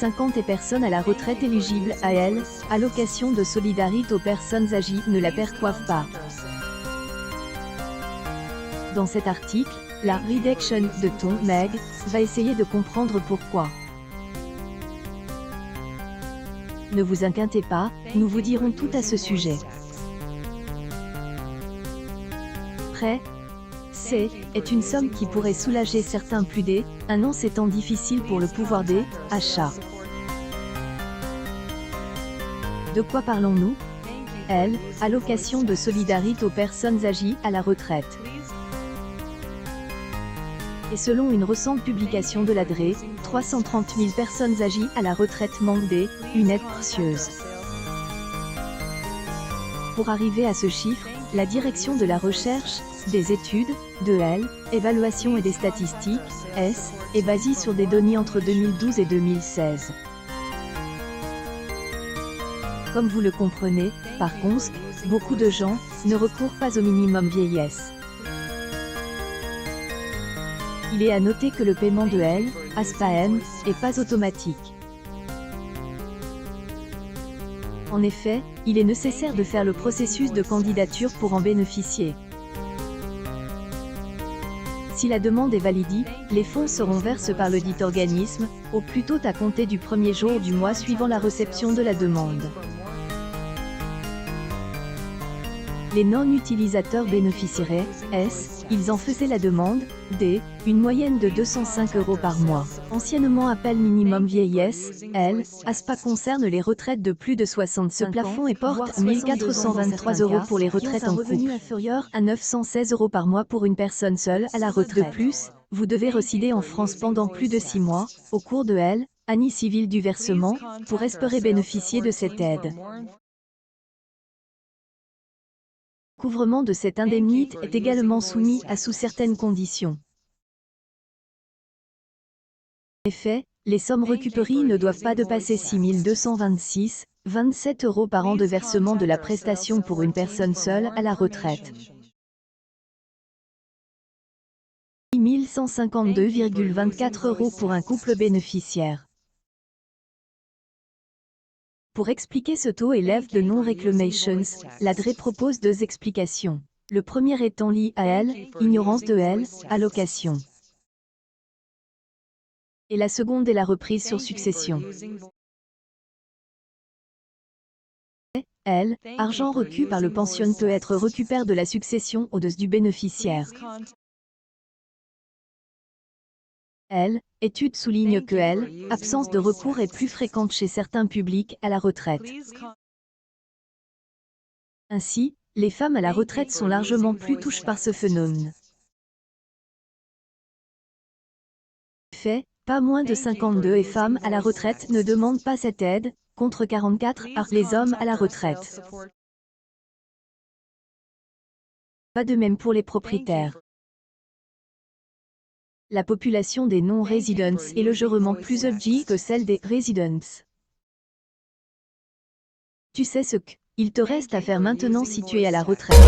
50 et personnes à la retraite éligibles à elle, allocation de solidarité aux personnes âgées, ne la perçoivent pas. Dans cet article, la rédaction de Ton Meg va essayer de comprendre pourquoi. Ne vous inquiétez pas, nous vous dirons tout à ce sujet. Prêt ? C est une somme qui pourrait soulager certains plus des, un an ces temps difficiles pour le pouvoir des achats. De quoi parlons-nous ? L, allocation de solidarité aux personnes âgées à la retraite. Et selon une récente publication de l'ADRE, 330 000 personnes âgées à la retraite manquent une aide précieuse. Pour arriver à ce chiffre, la direction de la recherche, des études, de L, évaluation et des statistiques, S, est basée sur des données entre 2012 et 2016. Comme vous le comprenez, par contre, beaucoup de gens ne recourent pas au minimum vieillesse. Il est à noter que le paiement de L, ASPAM, n'est pas automatique. En effet, il est nécessaire de faire le processus de candidature pour en bénéficier. Si la demande est validée, les fonds seront versés par le dit organisme, au plus tôt à compter du premier jour du mois suivant la réception de la demande. Les non-utilisateurs bénéficieraient, S, ils en faisaient la demande, D, une moyenne de 205 € par mois. Anciennement appel minimum vieillesse, L, ASPA concerne les retraites de plus de 65 ans. Ce plafond est porte à 1 423 € pour les retraites en couple, inférieur à 916 € par mois pour une personne seule à la retraite. De plus, vous devez résider en France pendant plus de 6 mois, au cours de L, année civile du versement, pour espérer bénéficier de cette aide. Le recouvrement de cette indemnité est également soumis à sous certaines conditions. En effet, les sommes récupérées ne doivent pas dépasser 6 226,27 € par an de versement de la prestation pour une personne seule à la retraite. 6 152,24 € pour un couple bénéficiaire. Pour expliquer ce taux élève de non-reclamations, l'ADRE propose deux explications. Le premier étant lié à L, ignorance de L, allocation. Et la seconde est la reprise sur succession. L, argent reçu par le pensionnaire peut être récupéré de la succession au-dessus du bénéficiaire. L, étude souligne que L, absence de recours est plus fréquente chez certains publics à la retraite. Ainsi, les femmes à la retraite sont largement plus touchées par ce phénomène. En effet, pas moins de 52 et femmes à la retraite ne demandent pas cette aide, contre 44 les hommes à la retraite. Pas de même pour les propriétaires. La population des non-résidents est légèrement plus élevée que celle des résidents. Tu sais ce qu'il te reste à faire maintenant si tu es à la retraite.